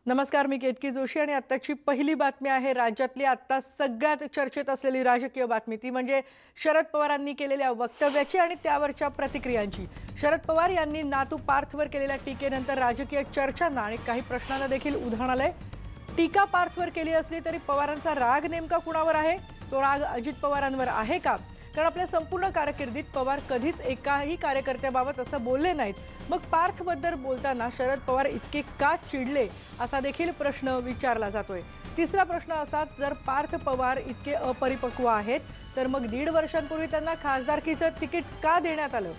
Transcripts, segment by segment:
नमस्कार, मी केतकी जोशी आणि आत्ताची पहिली बातमी आहे राज्यातली आत्ता सगळ्यात चर्चेत असलेली राजकीय बातमी ती म्हणजे शरद पवारांनी केलेल्या वक्तव्याची आणि त्यावरच्या प्रतिक्रियांची। शरद पवार यांनी नातू पार्थवर केलेल्या टीकेनंतर राजकीय चर्चांना आणि काही प्रश्नांना देखील उधाण आलंय। टीका पार्थवर केली असली तरी पवारांचा राग नेमका कुणावर आहे? तो राग अजित पवारांवर आहे का? कारण आपल्या संपूर्ण कारकिर्दीत पवार कधीच एकाही कार्यकर्त्याबाबत असं बोलले नाहीत। मग पार्थबद्दल बोलताना शरद पवार इतके का चिडले असा देखील प्रश्न विचारला जातोय। तिसरा प्रश्न असा, जर पार्थ पवार इतके अपरिपक्व आहेत तर मग 1.5 वर्षांपूर्वी त्यांना खासदारकीचं तिकीट का देण्यात आलं?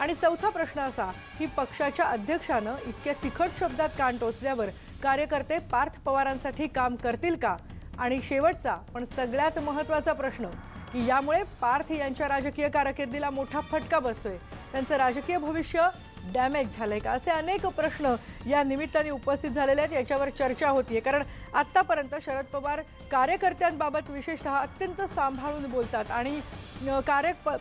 आणि चौथा प्रश्न असा की पक्षाच्या अध्यक्षानं इतक्या तिखट शब्दात कान टोचल्यावर कार्यकर्ते पार्थ पवारांसाठी काम करतील का? आणि शेवटचा पण सगळ्यात महत्त्वाचा प्रश्न की यामुळे पार्थ यांच्या राजकीय कारकिर्दीला मोठा फटका बसतोय, त्यांचं राजकीय भविष्य डॅमेज झालंय का? असे अनेक प्रश्न या निमित्ताने उपस्थित झालेले आहेत। याच्यावर चर्चा होतीये कारण आतापर्यंत शरद पवार कार्यकर्त्यांबाबत विशेषतः अत्यंत सांभाळून बोलतात आणि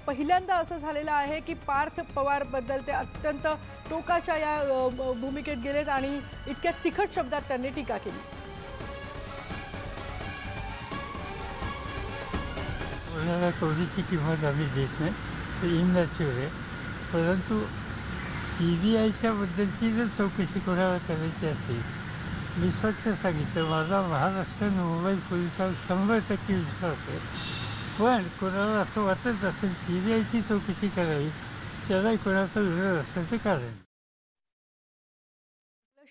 पहिल्यांदा असं झालेलं आहे की पार्थ पवार बद्दल ते अत्यंत टोकाच्या या भूमिकेत गेलेत आणि इतक्या तिखट शब्दात त्यांनी टीका केली। कोणीची किंमत आम्ही देत नाही, ते इमॅच्युअर आहे। परंतु सीबीआयच्या बद्दलची जर चौकशी कोणाला करायची असेल, मी स्वच्छ सांगितलं माझा महाराष्ट्र मुंबई पोलिसांवर 100% विश्वास आहे। पण कोणाला असं वाटत असेल सीबीआयची चौकशी करावी, त्याला कोणाचा विरोध असल्याचं कारण।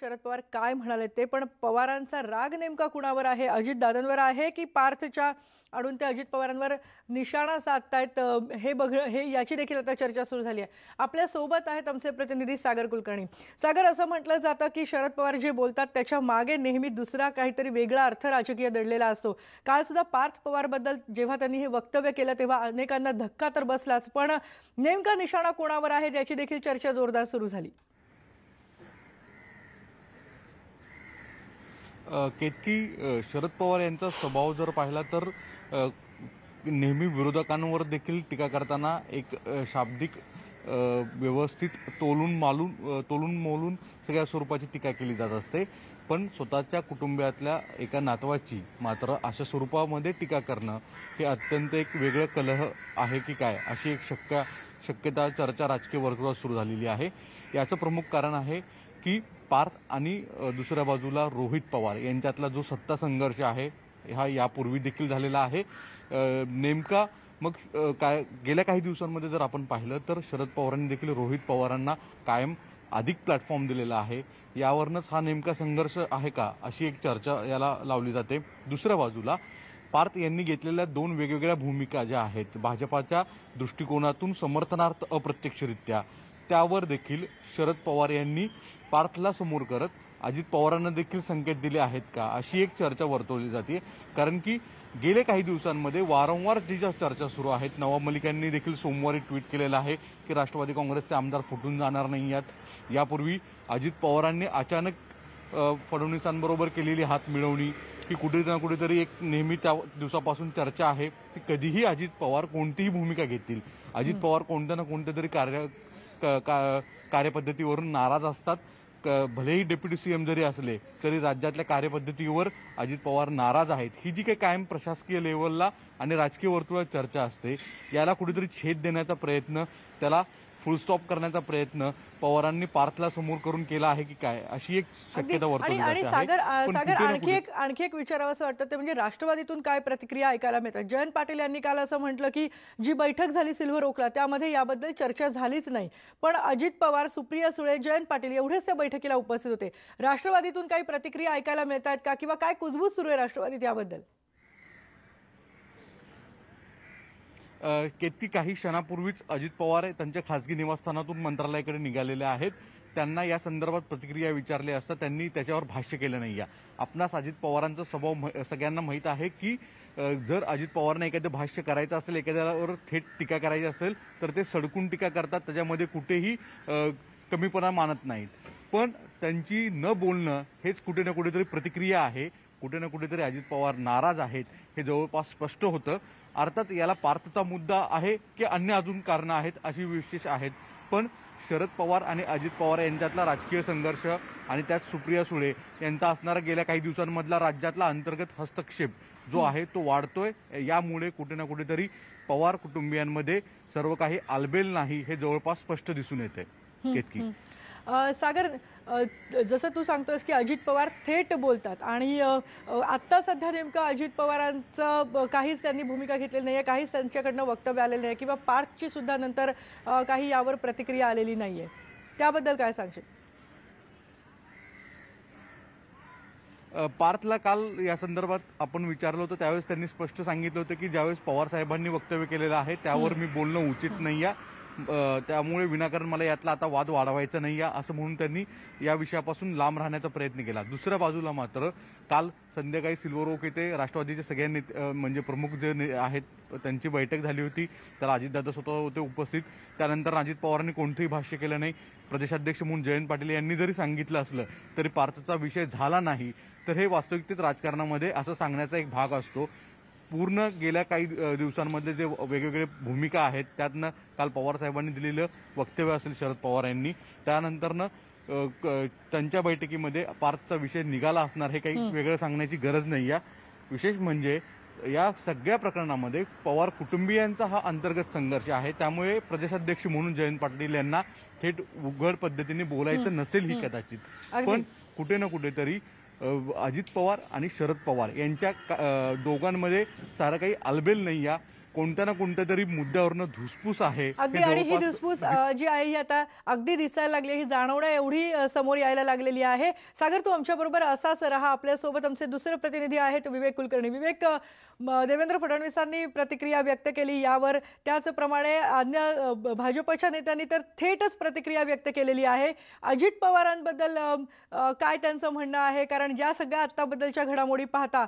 शरद पवार काय म्हणाले ते पण पवारांचा राग नेमका कुणावर आहे? अजितदादांवर आहे की पार्थच्या अडून ते अजित पवारांवर निशाणा साधतायत? हे याची देखील आता चर्चा सुरू झाली आहे। आपल्या सोबत आहेत आमचे प्रतिनिधी सागर कुलकर्णी। सागर, असं म्हटलं जातं की शरद पवार जे बोलतात त्याच्या मागे नेहमी दुसरा काहीतरी वेगळा अर्थ राजकीय दडलेला असतो। काल सुद्धा पार्थ पवार बद्दल जेव्हा त्यांनी हे वक्तव्य केलं तेव्हा अनेकांना धक्का तर बसलाच, पण नेमका निशाणा कोणावर आहे याची देखील चर्चा जोरदार सुरू झाली। केतकी, शरद पवार यांचा स्वभाव जर पाहिला तर नेहमी विरोधकांवर देखील टीका करताना एक शाब्दिक व्यवस्थित तोलून मोलून सगळ्या स्वरूपाची टीका केली जात असते। पण स्वतःच्या कुटुंबातल्या एका नातवाची मात्र अशा स्वरूपामध्ये टीका करणं हे अत्यंत एक वेगळं कलह आहे की काय, अशी एक शक्यता चर्चा राजकीय वर्तुळात सुरू झालेली आहे। याचं प्रमुख कारण आहे की पार्थ आणि दुसऱ्या बाजूला रोहित पवार यांच्यातला जो सत्ता संघर्ष आहे हा यापूर्वी देखील झालेला आहे। नेमका मग काय गेल्या काही दिवसांमध्ये जर आपण पाहिलं तर शरद पवारांनी देखील रोहित पवारांना कायम अधिक प्लॅटफॉर्म दिलेला आहे। यावरनच हा नेमका संघर्ष आहे का, अशी एक चर्चा याला लावली जाते। दुसऱ्या बाजूला पार्थ यांनी घेतलेल्या 2 वेगवेगळ्या भूमिका ज्या आहेत भाजपाच्या दृष्टिकोनातून समर्थनार्थ अप्रत्यक्षरित्या, त्यावर देखील शरद पवार यांनी पार्थला समोर करत अजित पवारांना देखील संकेत दिले आहेत का, अशी एक चर्चा वर्तवली जाते। कारण की गेले काही दिवसांमध्ये वारंवार ज्या चर्चा सुरू आहेत, नवाब मलिक यांनी देखील सोमवारी ट्विट केलेलं आहे की राष्ट्रवादी काँग्रेसचे आमदार फुटून जाणार नाही आहेत। यापूर्वी अजित पवारांनी अचानक फडणवीसांबरोबर केलेली हात मिळवणी की कुठे ना कुठेतरी एक नेहमी त्या दिवसापासून चर्चा आहे की कधीही अजित पवार कोणतीही भूमिका घेतील, अजित पवार कोणत्या ना कोणत्या तरी कार्यपद्धतीवरून नाराज असतात। भलेही डेप्युटी सीएम जरी असले तरी राज्यातल्या कार्यपद्धतीवर अजित पवार नाराज आहेत। ही जी काही कायम प्रशासकीय लेवलला आणि राजकीय वर्तुळात चर्चा असते, याला कुठेतरी छेद देण्याचा प्रयत्न, त्याला फुल स्टॉप करण्याचा प्रयत्न पवारांनी पार्थला समोर करून केला आहे की काय, अशी एक शक्यता वर्तवली जाते। आणि सागर आणखी एक विचारावं असं वाटतं ते म्हणजे राष्ट्रवादीतून काय प्रतिक्रिया ऐकायला मिळतात। जयंत पाटील यांनी काल असं म्हटलं की जी बैठक झाली सिल्व्हर ओकला त्यामध्ये याबद्दल चर्चा झालीच नाही, पण अजित पवार, सुप्रिया सुळे, जयंत पाटील एवढेच त्या बैठकीला उपस्थित होते। राष्ट्रवादीतून काही प्रतिक्रिया ऐकायला मिळतात का किंवा काय कुजबूज सुरू आहे राष्ट्रवादीत याबद्दल? केतकी, काही क्षणापूर्वीच अजित पवार त्यांच्या खासगी निवासस्थानातून मंत्रालयाकडे निघालेले आहेत। त्यांना या संदर्भात प्रतिक्रिया विचारली असता त्यांनी त्याच्यावर भाष्य केलं नाही आहे। आपणास अजित पवारांचा स्वभाव सगळ्यांना माहीत आहे की जर अजित पवारांना एखादं भाष्य करायचं असेल, एखाद्यावर थेट टीका करायची असेल तर ते सडकून टीका करतात, त्याच्यामध्ये कुठेही कमीपणा मानत नाहीत। पण त्यांची न बोलणं हेच कुठे ना कुठेतरी प्रतिक्रिया आहे, कुठे ना कुठेतरी अजित पवार नाराज आहेत हे जवळपास स्पष्ट होतं। अर्थात याला पार्थचा मुद्दा आहे की अन्य अजून कारणं आहेत अशी विशेष आहेत, पण शरद पवार आणि अजित पवार यांच्यातला राजकीय संघर्ष आणि त्यात सुप्रिया सुळे यांचा असणारा गेल्या काही दिवसांमधला राज्यातला अंतर्गत हस्तक्षेप जो आहे तो वाढतोय. यामुळे कुठे ना कुठेतरी पवार कुटुंबियांमध्ये सर्व काही आलबेल नाही हे जवळपास स्पष्ट दिसून येते. केतकी सागर, जसं तू सांगतोस की अजित पवार थेट बोलतात आणि आत्ता सध्या नेमकं अजित पवारांचं काहीच त्यांनी भूमिका घेतलेली नाही आहे, काहीच त्यांच्याकडनं वक्तव्य आलेलं नाही किंवा पार्थची सुद्धा नंतर काही यावर प्रतिक्रिया आलेली नाही आहे. त्याबद्दल काय सांगशील? पार्थला काल या संदर्भात आपण विचारलं होतं त्यावेळेस त्यांनी स्पष्ट सांगितलं होतं की ज्यावेळेस पवार साहेबांनी वक्तव्य केलेलं आहे त्यावर मी बोलणं उचित नाही आहे, त्यामुळे विनाकारण मला यातला आता वाद वाढवायचा नाही आहे असं म्हणून त्यांनी या विषयापासून लांब राहण्याचा प्रयत्न केला. दुसऱ्या बाजूला मात्र काल संध्याकाळी सिल्वर ओक येथे राष्ट्रवादीचे सगळे म्हणजे प्रमुख जे आहेत त्यांची बैठक झाली होती. त्याला अजितदादा स्वतः होते उपस्थित. त्यानंतर अजित पवारांनी कोणतंही भाष्य केलं नाही. प्रदेशाध्यक्ष म्हणून जयंत पाटील यांनी जरी सांगितलं असलं तरी पार्थचा विषय झाला नाही. तर हे वास्तविकतेत राजकारणामध्ये असं सांगण्याचा एक भाग असतो. पूर्ण गेल्या काही दिवसांमधले जे वेगवेगळे भूमिका आहेत त्यातनं काल पवार साहेबांनी दिलेलं वक्तव्य असेल शरद पवार यांनी, त्यानंतरनं त्यांच्या बैठकीमध्ये पार्थचा विषय निघाला असणार हे काही वेगळं सांगण्याची गरज नाही आहे. विशेष म्हणजे या सगळ्या प्रकरणामध्ये पवार कुटुंबियांचा हा अंतर्गत संघर्ष आहे. त्यामुळे प्रदेशाध्यक्ष म्हणून जयंत पाटील यांना थेट उघड पद्धतीने बोलायचं नसेल ही कदाचित, पण कुठे ना कुठेतरी अजित पवार आणि शरद पवार यांच्या दोघांमध्ये सारं काही आलबेल नाही आहे. कोणत्या ना कोणत्या तरी मुद्द्यावरनं धुसफूस आहे. अगदी, आणि ही धुसफूस जी आहे ही आता अगदी दिसायला लागली, ही जाणवण्या एवढी समोर यायला लागलेली आहे. सागर, तू आमच्याबरोबर असाच राहा. आपल्यासोबत आमचे दुसरे प्रतिनिधी आहेत विवेक कुलकर्णी. विवेक, देवेंद्र फडणवीसांनी प्रतिक्रिया व्यक्त केली यावर, त्याचप्रमाणे अन्य भाजपच्या नेत्यांनी तर थेटच प्रतिक्रिया व्यक्त केलेली आहे. अजित पवारांबद्दल काय त्यांचं म्हणणं आहे? कारण ज्या सगळ्या आत्ताबद्दलच्या घडामोडी पाहता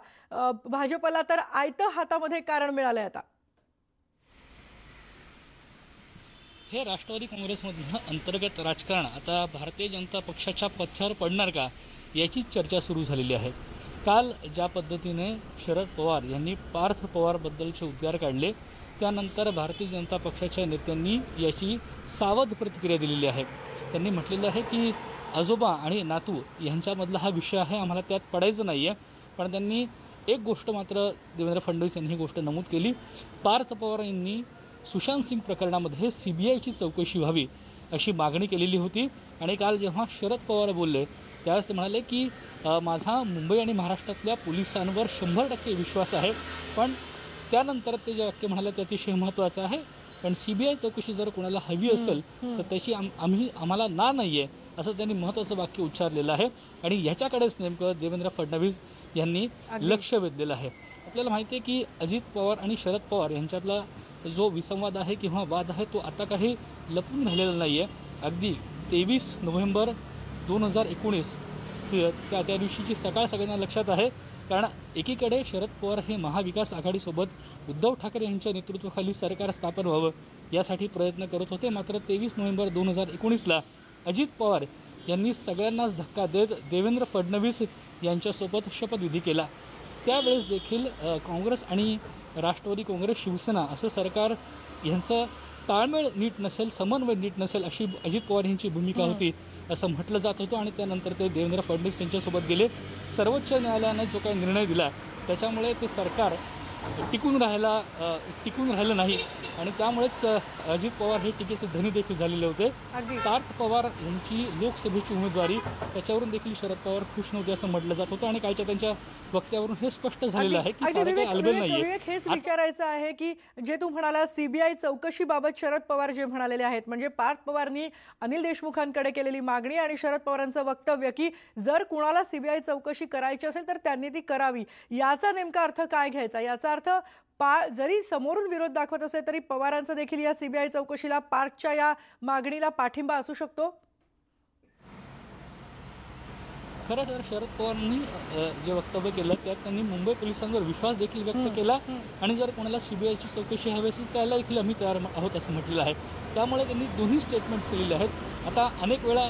भाजपला तर आयतं हातामध्ये कारण मिळालंय आता. हे राष्ट्रवादी काँग्रेसमधलं अंतर्गत राजकारण आता भारतीय जनता पक्षाच्या पथ्यावर पडणार का याची चर्चा सुरू झालेली आहे. काल ज्या पद्धतीने शरद पवार यांनी पार्थ पवारबद्दलचे उद्गार काढले त्यानंतर भारतीय जनता पक्षाच्या नेत्यांनी याची सावध प्रतिक्रिया दिलेली आहे. त्यांनी म्हटलेलं आहे की आजोबा आणि नातू यांच्यामधला हा विषय आहे, आम्हाला त्यात पडायचं नाही आहे. पण त्यांनी एक गोष्ट मात्र देवेंद्र फडणवीस यांनी ही गोष्ट नमूद केली. पार्थ पवार यांनी सुशांत सिंग प्रकरणामध्ये CBIची चौकशी व्हावी अशी मागणी केलेली होती. आणि काल जेव्हा शरद पवार बोलले त्यावेळेस ते म्हणाले की माझा मुंबई आणि महाराष्ट्रातल्या पोलिसांवर 100% विश्वास आहे. पण त्यानंतर ते जे वाक्य म्हणाले ते अतिशय महत्त्वाचं आहे. पण CBI चौकशी जर कोणाला हवी असेल तर त्याची आम्हाला नाही आहे असं त्यांनी महत्त्वाचं वाक्य उच्चारलेलं आहे. आणि ह्याच्याकडेच नेमकं देवेंद्र फडणवीस यांनी लक्ष वेधलेलं आहे. आपल्याला माहिती आहे की अजित पवार आणि शरद पवार यांच्यातला जो विसंवाद आहे किंवा वाद आहे तो आता काही लपून राहिलेला नाही आहे. अगदी 23 नोव्हेंबर 2019 त्या दिवशीची सकाळ सगळ्यांना लक्षात आहे. कारण एकीकडे शरद पवार हे महाविकास आघाडीसोबत उद्धव ठाकरे यांच्या नेतृत्वाखाली सरकार स्थापन व्हावं यासाठी प्रयत्न करत होते. मात्र 23 नोव्हेंबर 2019ला अजित पवार यांनी सगळ्यांनाच धक्का देत देवेंद्र फडणवीस यांच्यासोबत शपथविधी केला. त्यावेळेस देखील काँग्रेस आणि राष्ट्रवादी काँग्रेस शिवसेना असं सरकार यांचं ताळमेळ नीट नसेल, समन्वय नीट नसेल अशी अजित पवार यांची भूमिका होती असं म्हटलं जात होतं. आणि त्यानंतर ते देवेंद्र फडणवीस यांच्यासोबत गेले. सर्वोच्च न्यायालयाने जो काही निर्णय दिला त्याच्यामुळे ते सरकार टिकून राहिलं नाही. आणि त्यामुळेच अजित पवार हे टीकेचे धनी देखील झालेले होते. पार्थ पवार यांची लोकसभेची उमेदवारी त्याच्यावरून देखील शरद पवार खुश नव्हते असं म्हटलं जात होतं. आणि कालच्या त्यांच्या वक्त्यावरून हे स्पष्ट झालेलं आहे की सारं काही आलबेल नाहीये. हेच विचारायचं आहे की जे तू म्हणाला CBI चौकशीबाबत शरद पवार जे म्हणालेले आहेत, म्हणजे पार्थ पवारांनी अनिल देशमुखांकडे केलेली मागणी आणि शरद पवारांचं वक्तव्य की जर कुणाला CBI चौकशी करायची असेल तर त्यांनी ती करावी, याचा नेमका अर्थ काय घ्यायचा? याचा अर्थ जरी समोरून विरोध दाखवत असेल तरी पवारांचा देखील या CBI चौकशीला, पार्थच्या या मागणीला पाठिंबा असू शकतो? खरं तर शरद पवारांनी जे वक्तव्य केलं त्यात त्यांनी मुंबई पोलिसांवर विश्वास देखील व्यक्त केला. आणि जर कोणाला CBIची चौकशी हवी असेल त्याला देखील आम्ही तयार आहोत असं म्हटलेलं आहे. त्यामुळे त्यांनी दोन्ही स्टेटमेंट्स केलेले आहेत. आता अनेक वेळा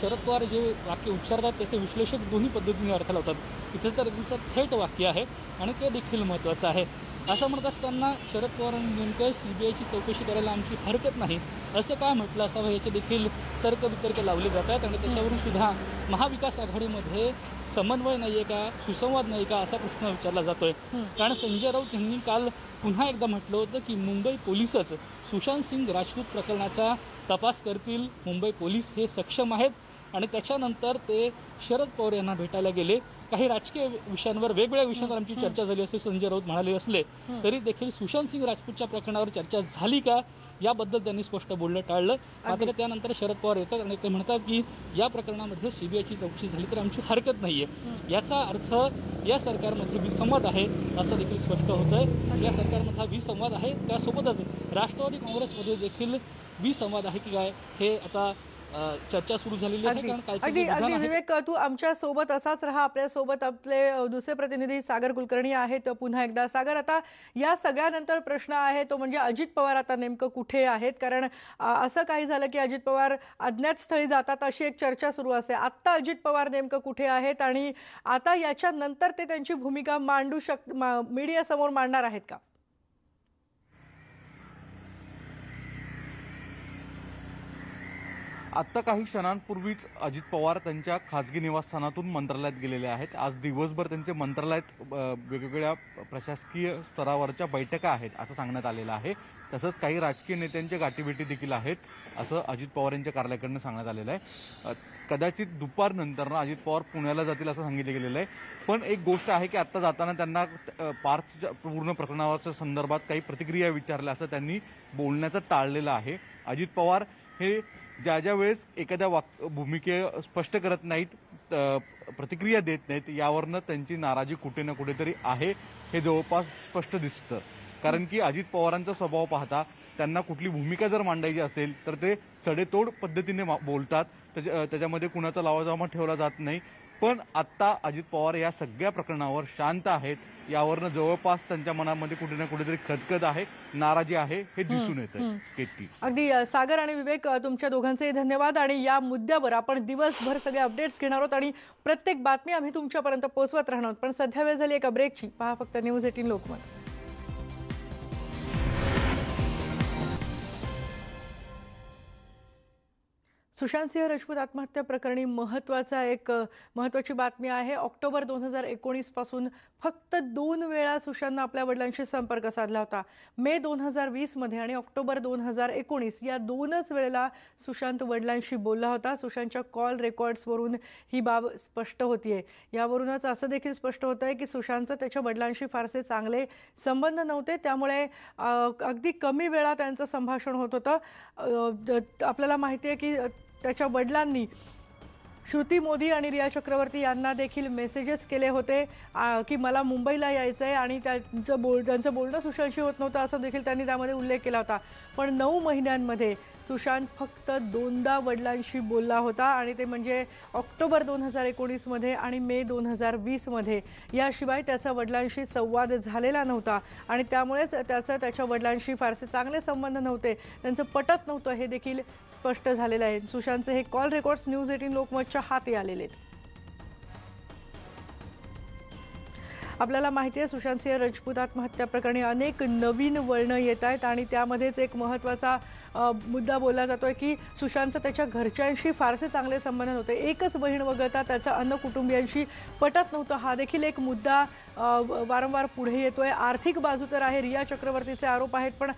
शरद पवार जे वाक्य उच्चारतात त्याचे विश्लेषक दोन्ही पद्धतीने अर्थ लावतात. इथे तर त्यांचं थेट वाक्य आहे आणि ते देखील महत्त्वाचं आहे. असं म्हणत असताना शरद पवारांनी नेमकं CBIची चौकशी करायला आमची हरकत नाही असं काय म्हटलं असावं याचे देखील तर्कवितर्क लावले जातात आणि त्याच्यावरून सुद्धा महाविकास आघाडीमध्ये समन्वय नाही आहे का, सुसंवाद नाही का असा प्रश्न विचारला जातोय. कारण संजय राऊत यांनी काल पुन्हा एकदा म्हटलं होतं की मुंबई पोलीसच सुशांत सिंग राजपूत प्रकरणाचा तपास करतील, मुंबई पोलीस हे सक्षम आहेत. आणि त्याच्यानंतर ते शरद पवार यांना भेटायला गेले. काही राजकीय विषयांवर, वेगवेगळ्या विषयांवर आमची चर्चा झाली असे संजय राऊत म्हणाले असले तरी देखील सुशांत सिंग राजपूतच्या प्रकरणावर चर्चा झाली का याबद्दल त्यांनी स्पष्ट बोलणं टाळलं. मात्र त्यानंतर शरद पवार येतात आणि ते म्हणतात की या प्रकरणामध्ये CBIची चौकशी झाली तर आमची हरकत नाही आहे. याचा अर्थ या सरकारमध्ये विसंवाद आहे असं देखील स्पष्ट होतंय. या सरकारमधला विसंवाद आहे, त्यासोबतच राष्ट्रवादी काँग्रेसमध्ये देखील विसंवाद आहे की काय हे आता चर्चा सुरू झालेली आहे. कारण कालचं जे विधान आहे विवेक, तू आमच्या सोबत असाच राहा. आपल्या सोबत आपले दुसरे प्रतिनिधी सागर कुलकर्णी आहेत. पुन्हा एकदा सागर, आता या सगळ्यानंतर प्रश्न आहे तो म्हणजे अजित पवार आता नेमकं कुठे आहेत? कारण असं काही झालं की अजित पवार अज्ञात स्थळी जातात अशी एक चर्चा सुरू असते. आत्ता अजित पवार नेमकं कुठे आहेत आणि आता याच्यानंतर ते त्यांची भूमिका मीडियासमोर मांडणार आहेत का? आत्ता काही क्षणांपूर्वीच अजित पवार त्यांच्या खाजगी निवासस्थानातून मंत्रालयात गेलेले आहेत. आज दिवसभर त्यांचे मंत्रालयात वेगवेगळ्या प्रशासकीय स्तरावरच्या बैठका आहेत असं सांगण्यात आलेलं आहे. तसंच काही राजकीय नेत्यांच्या गाठीभेटी देखील आहेत असं अजित पवार यांच्या कार्यालयाकडून सांगण्यात आलेलं आहे. कदाचित दुपारनंतर अजित पवार पुण्याला जातील असं सांगितलं गेलेलं आहे. पण एक गोष्ट आहे की आत्ता जाताना त्यांना पार्थच्या पूर्ण प्रकरणाच्या संदर्भात काही प्रतिक्रिया विचारल्या असं त्यांनी बोलण्याचं टाळलेलं आहे. अजित पवार हे ज्या वेळेस एखाद्या भूमिके स्पष्ट करत नाहीत, प्रतिक्रिया देत नाहीत, यावरनं त्यांची नाराजी कुठे ना कुठेतरी आहे हे जवळपास स्पष्ट दिसतं. कारण की अजित पवारांचा स्वभाव पाहता त्यांना कुठली भूमिका जर मांडायची असेल तर ते सडेतोड पद्धतीने बोलतात. त्याच्यामध्ये कुणाचा लावाजमा ठेवला जात नाही. पण आत्ता अजित पवार या सगळ्या प्रकरणावर शांत आहेत. यावरनं जवळपास त्यांच्या मनामध्ये कुठे ना कुठेतरी खदखद आहे, नाराजी आहे हे दिसून येतं. केतकी, अगदी सागर आणि विवेक, तुमच्या दोघांचेही धन्यवाद. आणि या मुद्द्यावर आपण दिवसभर सगळे अपडेट्स घेणार आहोत आणि प्रत्येक बातमी आम्ही तुमच्यापर्यंत पोहोचवत राहणार आहोत. पण सध्या वेळ झाली एका ब्रेकची. पहा फक्त न्यूज 18 लोकमत. सुशांत सिंह राजपूत आत्महत्या प्रकरणी महत्त्वाची बातमी आहे. ऑक्टोबर 2019 पासून फक्त 2 वेळा सुशांतनं आपल्या वडिलांशी संपर्क साधला होता. मे 2020 मध्ये आणि ऑक्टोबर 2019 या 2च वेळेला सुशांत वडिलांशी बोलला होता. सुशांतच्या कॉल रेकॉर्ड्सवरून ही बाब स्पष्ट होतीये. यावरूनच असं देखील स्पष्ट होत आहे की सुशांतचं त्याच्या वडिलांशी फारसे चांगले संबंध नव्हते. त्यामुळे अगदी कमी वेळा त्यांचं संभाषण होत होतं. आपल्याला माहिती आहे की त्याच्या वडिलांनी श्रुती मोदी आणि रिया चक्रवर्ती यांना देखील मेसेजेस केले होते की मला मुंबईला यायचं आहे आणि त्यांचं बोलणं सुशांतशी होत नव्हतं असं देखील त्यांनी त्यामध्ये उल्लेख केला होता. पण 9 महिन्यांमध्ये सुशांत फक्त 2दा वडिलांशी बोलला होता आणि ते म्हणजे ऑक्टोबर 2019 मध्ये आणि मे 2020 मध्ये. याशिवाय त्याचा वडिलांशी संवाद झालेला नव्हता आणि त्यामुळेच त्याच्या वडिलांशी फारसे चांगले संबंध नव्हते, त्यांचं पटत नव्हतं हे देखील स्पष्ट झालेलं आहे. सुशांतचे हे कॉल रेकॉर्ड्स न्यूज 18 लोकमतच्या हाती आलेले आहेत. आपल्याला माहिती आहे सुशांत सिंह राजपूत आत्महत्या प्रकरणी अनेक नवीन वळणं येत आहेत आणि त्यामध्येच एक महत्त्वाचा मुद्दा बोलला जातोय की सुशांतचं त्याच्या घरच्यांशी फारसे चांगले संबंध नव्हते. एकच बहीण वगळता त्याच्या अन्य कुटुंबियांशी पटत नव्हतं. हा देखील एक मुद्दा वारंवार पुढे येतोय. आर्थिक बाजू तर आहे, रिया चक्रवर्तीचे आरोप आहेत, पण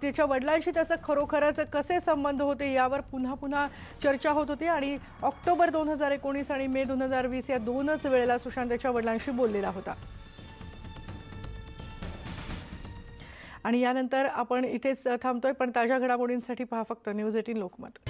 त्याच्या वडिलांशी त्याचं खरोखरच कसे संबंध होते यावर पुन्हा पुन्हा चर्चा होत होती. आणि ऑक्टोबर 2019 आणि मे 2020 या 2च वेळेला सुशांत त्याच्या वडिलांशी बोललेला होता. आणि यानंतर आपण इथेच थांबतोय, पण ताज्या घडामोडींसाठी पहा फक्त न्यूज 18 लोकमत.